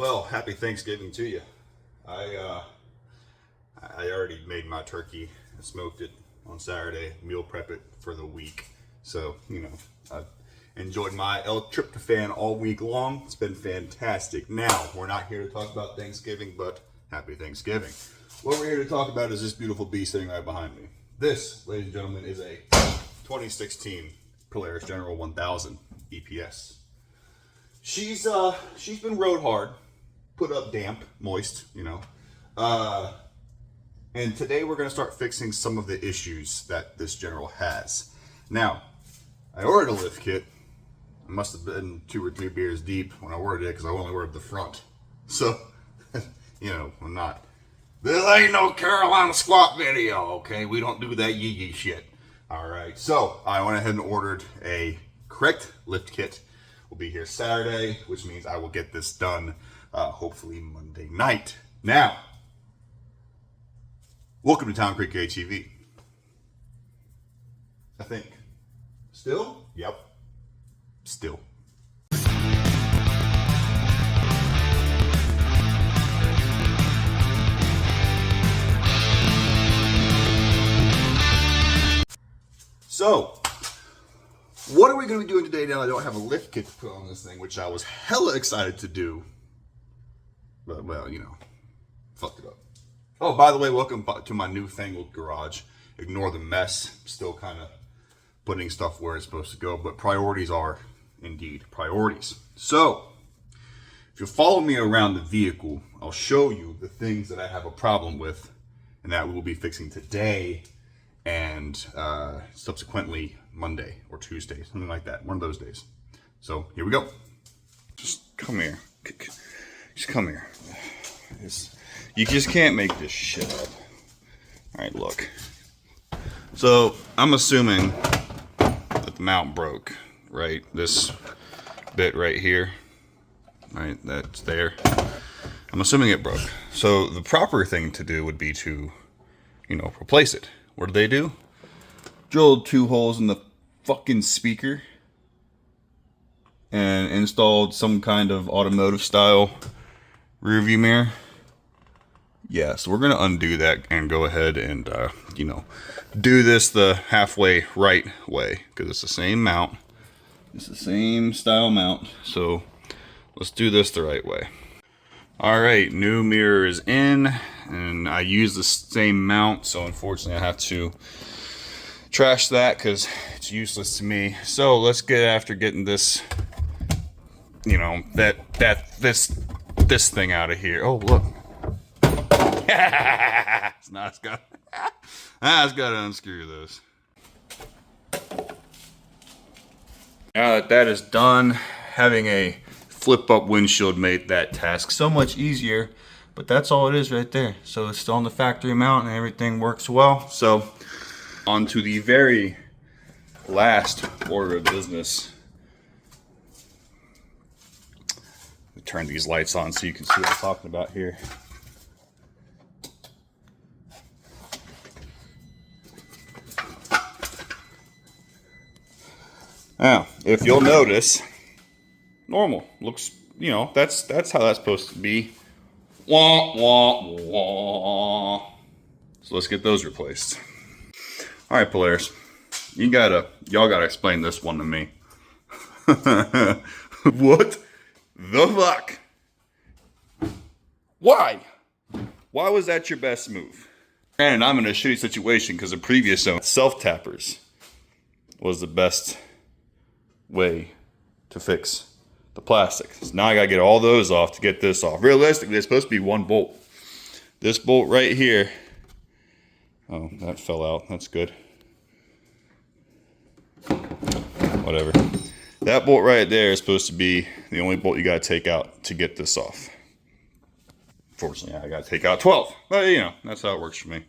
Well, happy Thanksgiving to you. I uh, I already made my turkey. I smoked it on Saturday. Meal prep it for the week. So I enjoyed my L-tryptophan all week long. It's been fantastic. Now we're not here to talk about Thanksgiving, but happy Thanksgiving. What we're here to talk about is this beautiful bee sitting right behind me. This, ladies and gentlemen, is a 2016 Polaris General 1000 EPS. She's been rode hard, put up damp, moist, and today we're gonna start fixing some of the issues that this General has. Now, I ordered a lift kit. I must have been 2 or 3 beers deep when I ordered it because I only ordered the front. So, I'm not. This ain't no Carolina squat video, okay? We don't do that yee shit. All right. So I went ahead and ordered a correct lift kit. We'll be here Saturday, which means I will get this done hopefully Monday night. Now, welcome to Town Creek ATV. I think. Still? Yep. Still. So, what are we going to be doing today now that I don't have a lift kit to put on this thing, which I was hella excited to do. But, well, fucked it up. Oh, by the way, welcome to my newfangled garage. Ignore the mess. Still kind of putting stuff where it's supposed to go, but priorities are indeed priorities. So, if you follow me around the vehicle, I'll show you the things that I have a problem with and that we will be fixing today and subsequently Monday or Tuesday, something like that, one of those days. So here we go. Just come here. Just come here. You just can't make this shit up. All right, look. So I'm assuming that the mount broke, right? This bit right here, right? That's there. I'm assuming it broke. So the proper thing to do would be to, replace it. What did they do? Drilled 2 holes in the fucking speaker and installed some kind of automotive style rear view mirror. Yeah, so we're gonna undo that and go ahead and do this the halfway right way because it's the same mount, it's the same style mount. So let's do this the right way. All right, new mirror is in, and I use the same mount, so unfortunately I have to trash that because it's useless to me. So let's get after getting this, this thing out of here. Oh, look. It's not, it's got to unscrew those. Now that is done, having a flip up windshield made that task so much easier, but that's all it is right there. So it's still on the factory mount and everything works well. So on to the very last order of business. Turn these lights on so you can see what I'm talking about here. Now, if you'll notice, normal looks, that's how that's supposed to be. Wah, wah, wah. So let's get those replaced. All right, Polaris, y'all gotta explain this one to me. What the fuck? Why was that your best move? Granted, I'm in a shitty situation because the previous self-tappers was the best way to fix the plastic. So now I gotta get all those off to get this off. Realistically, it's supposed to be 1 bolt. This bolt right here. Oh, that fell out. That's good. Whatever. That bolt right there is supposed to be the only bolt you gotta take out to get this off. Fortunately, I gotta take out 12. But that's how it works for me.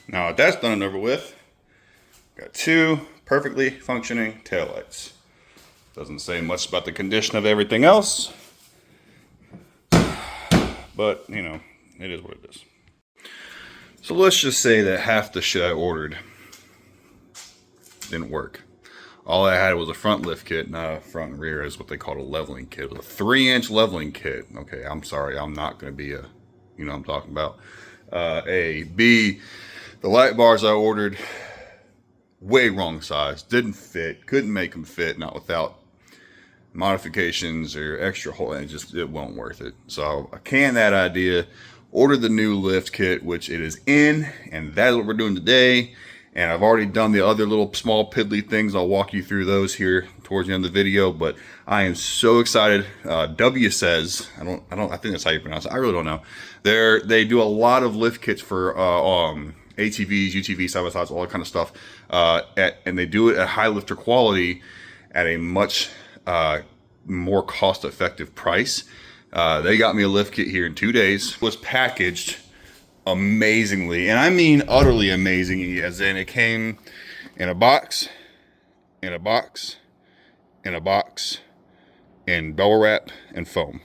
Now that that's done and over with, got 2 perfectly functioning taillights. Doesn't say much about the condition of everything else, but it is what it is. So let's just say that half the shit I ordered didn't work. All I had was a front lift kit, not a front and rear, is what they call a leveling kit. It was a 3-inch leveling kit. Okay, I'm sorry, I'm not going to be a, you know what I'm talking about. A, B, the light bars I ordered, way wrong size, didn't fit, couldn't make them fit, not without modifications or extra hole, and it wasn't worth it. So I canned that idea, ordered the new lift kit, which it is in, and that's what we're doing today. And I've already done the other little small piddly things. I'll walk you through those here towards the end of the video, but I am so excited. W says, I think that's how you pronounce it. I really don't know. They do a lot of lift kits for ATVs, UTVs, side by sides, all that kind of stuff. And they do it at high lifter quality at a much more cost-effective price. They got me a lift kit here in 2 days. Was packaged amazingly, and I mean utterly amazingly, as in it came in a box, in a box, in a box, in bubble wrap and foam.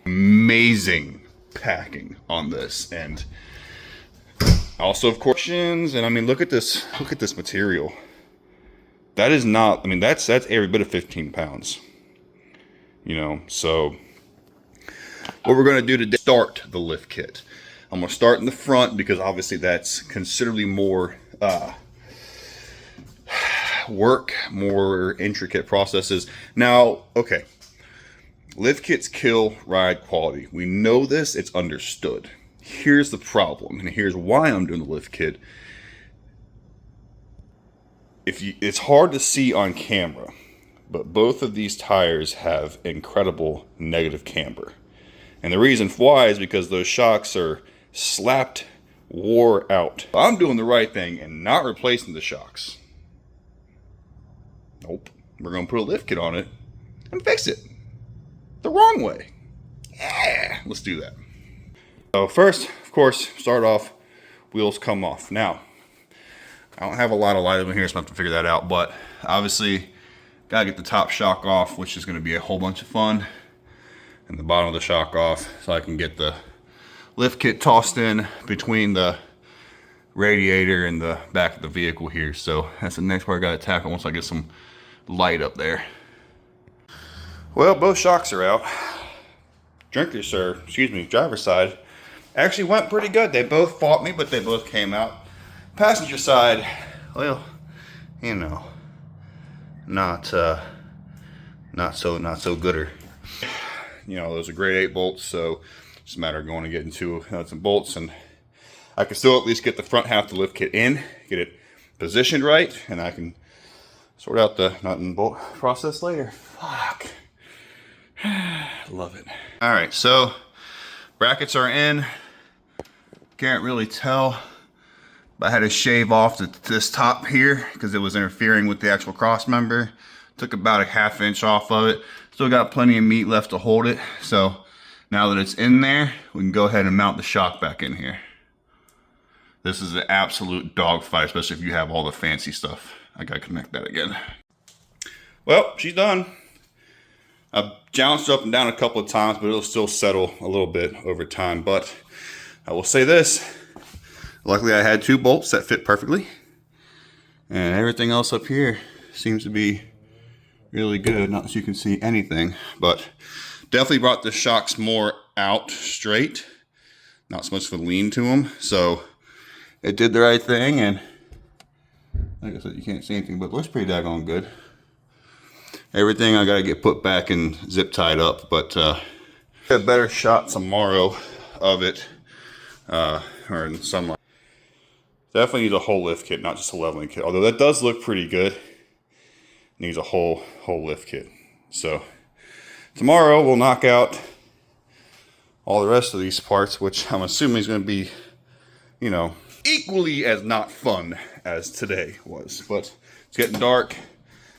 Amazing packing on this, and also of course, and I mean look at this material. That is not, I mean that's every bit of 15 pounds. You know, so what we're going to do to start the lift kit. I'm going to start in the front because obviously that's considerably more work, more intricate processes. Now, okay, lift kits kill ride quality. We know this, it's understood. Here's the problem, and here's why I'm doing the lift kit. It's hard to see on camera, but both of these tires have incredible negative camber. And the reason why is because those shocks are slapped, wore out. I'm doing the right thing and not replacing the shocks. Nope. We're going to put a lift kit on it and fix it the wrong way. Yeah, let's do that. So first, of course, start off, wheels come off. Now, I don't have a lot of light over here, so I'm going to have to figure that out. But obviously, got to get the top shock off, which is going to be a whole bunch of fun. And the bottom of the shock off, so I can get the lift kit tossed in between the radiator and the back of the vehicle here. So that's the next part I got to tackle once I get some light up there. Well, both shocks are out. Driver's side actually went pretty good. They both fought me, but they both came out. Passenger side, well, you know, not so gooder. You know, those are grade 8 bolts, so it's a matter of going and getting two nuts and bolts, and I can still at least get the front half of the lift kit in, get it positioned right, and I can sort out the nut and bolt process later. Fuck. Love it. All right, so brackets are in. Can't really tell, but I had to shave off this top here because it was interfering with the actual cross member. Took about a 1/2 inch off of it. Still got plenty of meat left to hold it. So now that it's in there, we can go ahead and mount the shock back in here. This is an absolute dogfight, especially if you have all the fancy stuff. I gotta connect that again. Well, she's done. I've jounced up and down a couple of times, but it'll still settle a little bit over time. But I will say this, luckily I had 2 bolts that fit perfectly. And everything else up here seems to be really good, not that you can see anything, but definitely brought the shocks more out straight, not so much of a lean to them, so it did the right thing. And like I said, you can't see anything, but it looks pretty daggone good. Everything I gotta get put back and zip tied up, but get a better shot tomorrow of it, or in sunlight. Definitely needs a whole lift kit, not just a leveling kit, although that does look pretty good. Needs a whole lift kit. So tomorrow we'll knock out all the rest of these parts, which I'm assuming is going to be, you know, equally as not fun as today was. But it's getting dark.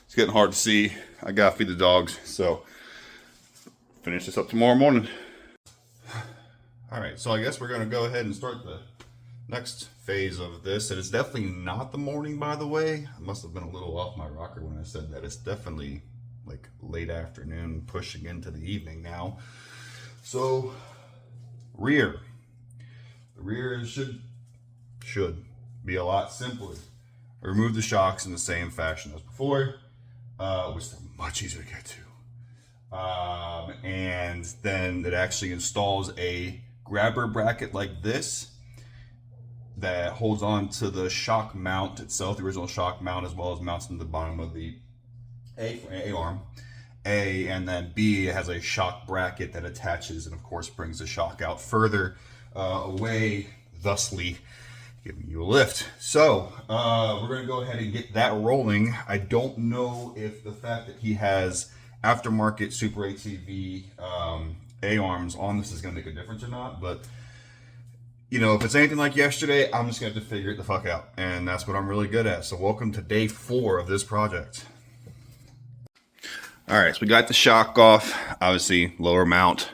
It's getting hard to see. I gotta feed the dogs, so finish this up tomorrow morning. All right, so I guess we're gonna go ahead and start the next phase of this. And it's definitely not the morning, by the way. I must have been a little off my rocker when I said that. It's definitely like late afternoon, pushing into the evening now. So rear. The rear should be a lot simpler. I removed the shocks in the same fashion as before, which they're much easier to get to. And then it actually installs a grabber bracket like this that holds on to the shock mount itself, the original shock mount, as well as mounts in the bottom of the A arm. A, and then B has a shock bracket that attaches and of course brings the shock out further away, thusly giving you a lift. So we're going to go ahead and get that rolling. I don't know if the fact that he has aftermarket Super ATV A-arms on this is going to make a difference or not, but you know, if it's anything like yesterday, I'm just going to have to figure it the fuck out, and that's what I'm really good at. So welcome to day 4 of this project. All right, so we got the shock off, obviously lower mount,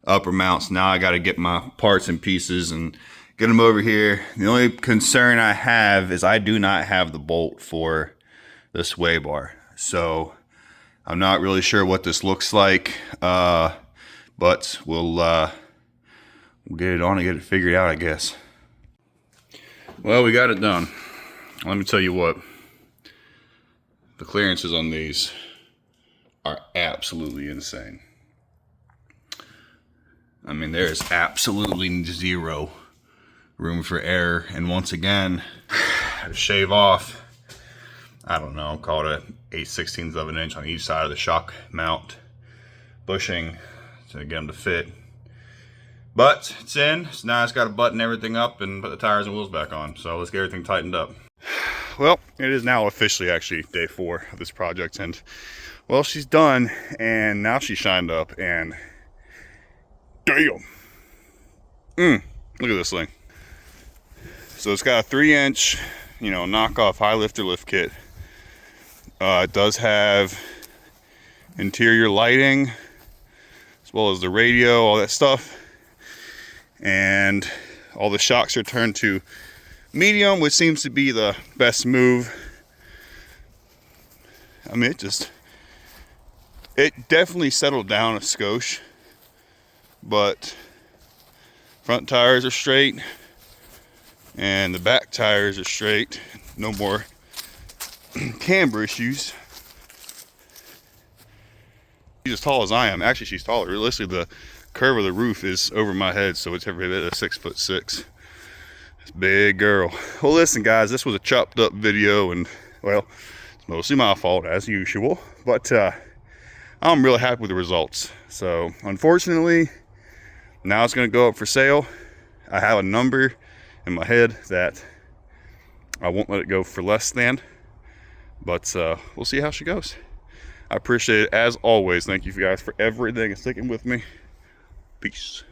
upper mounts. Now I got to get my parts and pieces and get them over here. The only concern I have is I do not have the bolt for the sway bar. So I'm not really sure what this looks like, but we'll get it on and get it figured out, I guess. Well, we got it done. Let me tell you what, the clearances on these are absolutely insane. I mean, there is absolutely zero room for error. And once again, to shave off, I don't know, call it a 8/16 of an inch on each side of the shock mount bushing to get them to fit. But it's in, so now it's got to button everything up and put the tires and wheels back on. So let's get everything tightened up. Well, it is now officially actually day 4 of this project, and well, she's done, and now she's shined up, and damn, look at this thing. So it's got a 3-inch, you know, knockoff high lifter lift kit. It does have interior lighting, as well as the radio, all that stuff, and all the shocks are turned to medium, which seems to be the best move. I mean, it definitely settled down a skosh, but front tires are straight and the back tires are straight. No more camber issues. She's as tall as I am. Actually, she's taller. Realistically, the curve of the roof is over my head, so it's every bit of 6'6". It's a big girl. Well, listen, guys, this was a chopped up video, and well, it's mostly my fault as usual, but I'm really happy with the results. So unfortunately, now it's going to go up for sale. I have a number in my head that I won't let it go for less than, but we'll see how she goes. I appreciate it as always. Thank you guys for everything and sticking with me. Peace.